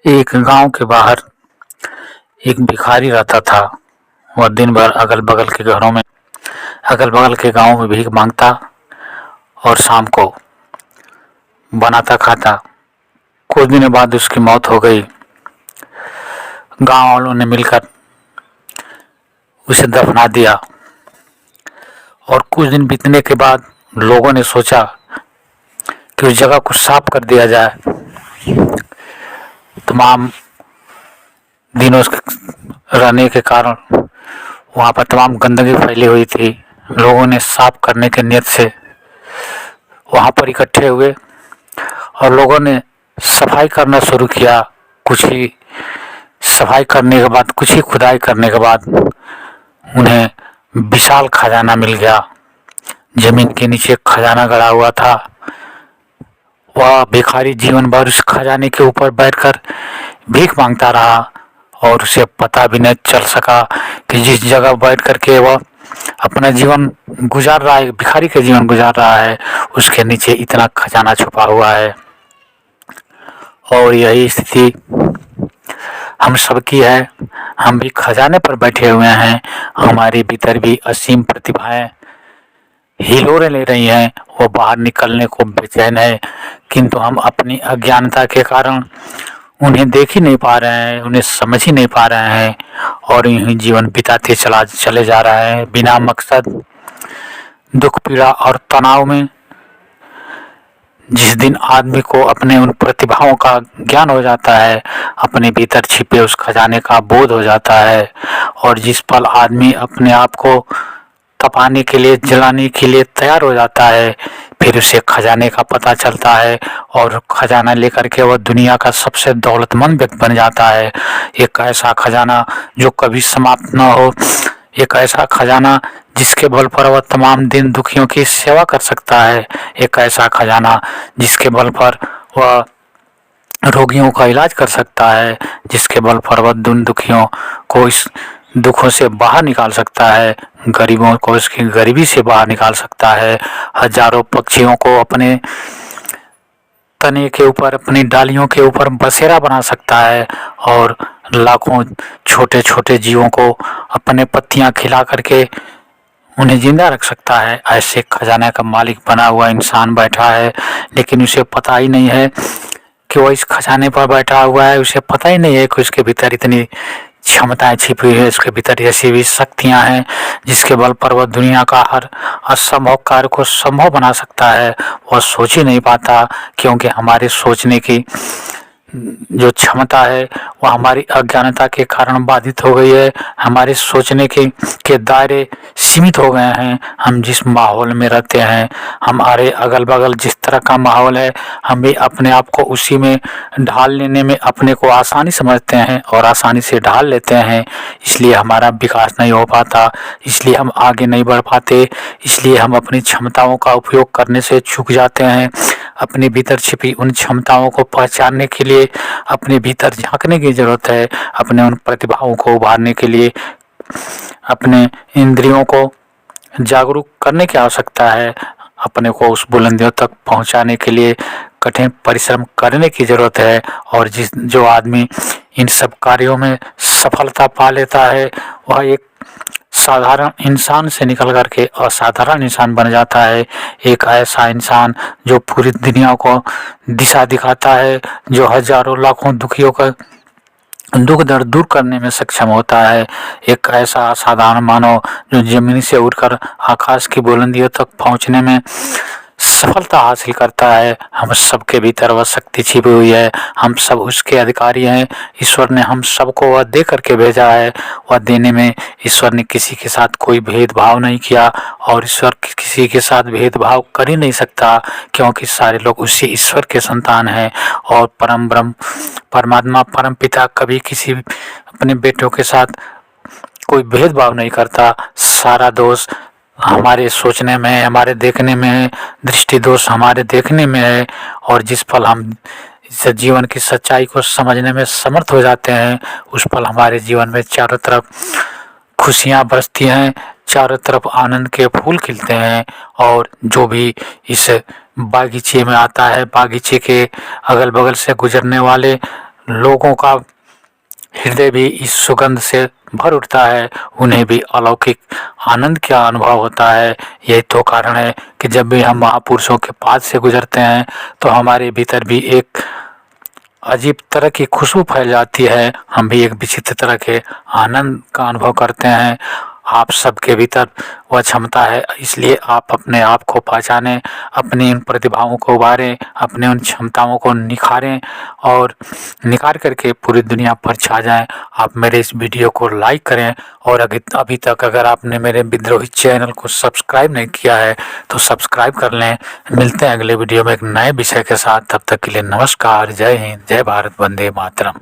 एक गांव के बाहर एक भिखारी रहता था। वह दिन भर अगल बगल के गांवों में भीख मांगता और शाम को बनाता खाता। कुछ दिनों बाद उसकी मौत हो गई। गांव वालों ने मिलकर उसे दफना दिया और कुछ दिन बीतने के बाद लोगों ने सोचा कि उस जगह को साफ कर दिया जाए। तमाम दिनों रहने के कारण वहाँ पर तमाम गंदगी फैली हुई थी। लोगों ने साफ करने के नियत से वहाँ पर इकट्ठे हुए और लोगों ने सफाई करना शुरू किया। कुछ ही सफाई करने के बाद, कुछ ही खुदाई करने के बाद उन्हें विशाल खजाना मिल गया। जमीन के नीचे खजाना गड़ा हुआ था। वह भिखारी जीवन भर उस खजाने के ऊपर बैठकर भीख मांगता रहा और उसे पता भी नहीं चल सका कि जिस जगह बैठ करके वह अपना जीवन गुजार रहा है, भिखारी का जीवन गुजार रहा है, उसके नीचे इतना खजाना छुपा हुआ है। और यही स्थिति हम सबकी है। हम भी खजाने पर बैठे हुए हैं। हमारे भीतर भी असीम प्रतिभाएं हिलोरे ले रही हैं। वो बाहर निकलने को बेचैन है, किंतु हम अपनी अज्ञानता के कारण उन्हें देख ही नहीं पा रहे हैं, उन्हें समझ ही नहीं पा रहे हैं और यूं ही जीवन बिताते चले जा रहे हैं बिना मकसद, दुख, पीड़ा और तनाव में। जिस दिन आदमी को अपने उन प्रतिभाओं का ज्ञान हो जाता है, अपने भीतर छिपे उस खजाने का बोध हो जाता है और जिस पल आदमी अपने आप को तपाने के लिए, जलाने के लिए तैयार हो जाता है, फिर उसे खजाने का पता चलता है और खजाना लेकर के वह दुनिया का सबसे दौलतमंद व्यक्ति बन जाता है। एक ऐसा खजाना जो कभी समाप्त न हो, एक ऐसा खजाना जिसके बल पर वह तमाम दिन दुखियों की सेवा कर सकता है, एक ऐसा खजाना जिसके बल पर वह रोगियों का इलाज कर सकता है, जिसके बल पर वह दुन दुखियों को इस दुखों से बाहर निकाल सकता है, गरीबों को उसकी गरीबी से बाहर निकाल सकता है, हजारों पक्षियों को अपने तने के ऊपर, अपनी डालियों के ऊपर बसेरा बना सकता है और लाखों छोटे छोटे जीवों को अपने पत्तियां खिला करके उन्हें जिंदा रख सकता है। ऐसे खजाने का मालिक बना हुआ इंसान बैठा है, लेकिन उसे पता ही नहीं है कि वो इस खजाने पर बैठा हुआ है। उसे पता ही नहीं है कि उसके भीतर इतनी क्षमताएं छिपी हुई है, उसके भीतर ऐसी भी शक्तियां हैं जिसके बल पर वह दुनिया का हर असंभव कार्य को संभव बना सकता है। वह सोच ही नहीं पाता, क्योंकि हमारे सोचने की जो क्षमता है वह हमारी अज्ञानता के कारण बाधित हो गई है। हमारे सोचने के दायरे सीमित हो गए हैं। हम जिस माहौल में रहते हैं, हमारे अगल बगल जिस तरह का माहौल है, हम भी अपने आप को उसी में ढाल लेने में अपने को आसानी समझते हैं और आसानी से ढाल लेते हैं। इसलिए हमारा विकास नहीं हो पाता, इसलिए हम आगे नहीं बढ़ पाते, इसलिए हम अपनी क्षमताओं का उपयोग करने से चूक जाते हैं। अपने भीतर छिपी उन क्षमताओं को पहचानने के लिए अपने भीतर झांकने की जरूरत है। अपने उन प्रतिभाओं को उभारने के लिए अपने इंद्रियों को जागरूक करने की आवश्यकता है। अपने को उस बुलंदियों तक पहुंचाने के लिए कठिन परिश्रम करने की जरूरत है। और जो आदमी इन सब कार्यों में सफलता पा लेता है, वह एक साधारण इंसान से निकल करके असाधारण इंसान बन जाता है। एक ऐसा इंसान जो पूरी दुनिया को दिशा दिखाता है, जो हजारों लाखों दुखियों का दुख दर्द दूर करने में सक्षम होता है। एक ऐसा असाधारण मानव जो जमीन से उड़कर आकाश की बुलंदियों तक पहुंचने में सफलता हासिल करता है। हम सबके भीतर वह शक्ति छिपी हुई है, हम सब उसके अधिकारी हैं। ईश्वर ने हम सबको वह दे करके भेजा है। वह देने में ईश्वर ने किसी के साथ कोई भेदभाव नहीं किया और ईश्वर किसी के साथ भेदभाव कर ही नहीं सकता, क्योंकि सारे लोग उसी ईश्वर के संतान हैं। और परम ब्रह्म परमात्मा परम पिता कभी किसी अपने बेटों के साथ कोई भेदभाव नहीं करता। सारा दोष हमारे सोचने में है, हमारे देखने में है, दृष्टि दोष हमारे देखने में है। और जिस पल हम इस जीवन की सच्चाई को समझने में समर्थ हो जाते हैं, उस पल हमारे जीवन में चारों तरफ खुशियाँ बरसती हैं, चारों तरफ आनंद के फूल खिलते हैं। और जो भी इस बागीचे में आता है, बागीचे के अगल बगल से गुजरने वाले लोगों का हृदय भी इस सुगंध से भर उठता है, उन्हें भी अलौकिक आनंद का अनुभव होता है। यही तो कारण है कि जब भी हम महापुरुषों के पास से गुजरते हैं तो हमारे भीतर भी एक अजीब तरह की खुशबू फैल जाती है, हम भी एक विचित्र तरह के आनंद का अनुभव करते हैं। आप सबके भीतर वह क्षमता है, इसलिए आप अपने आप को पहचानें, अपनी इन प्रतिभाओं को उभारें, अपने उन क्षमताओं को निखारें और निखार करके पूरी दुनिया पर छा जाएं। आप मेरे इस वीडियो को लाइक करें और अभी तक अगर आपने मेरे विद्रोही चैनल को सब्सक्राइब नहीं किया है तो सब्सक्राइब कर लें। मिलते हैं अगले वीडियो में एक नए विषय के साथ, तब तक के लिए नमस्कार, जय हिंद, जय भारत, वंदे मातरम।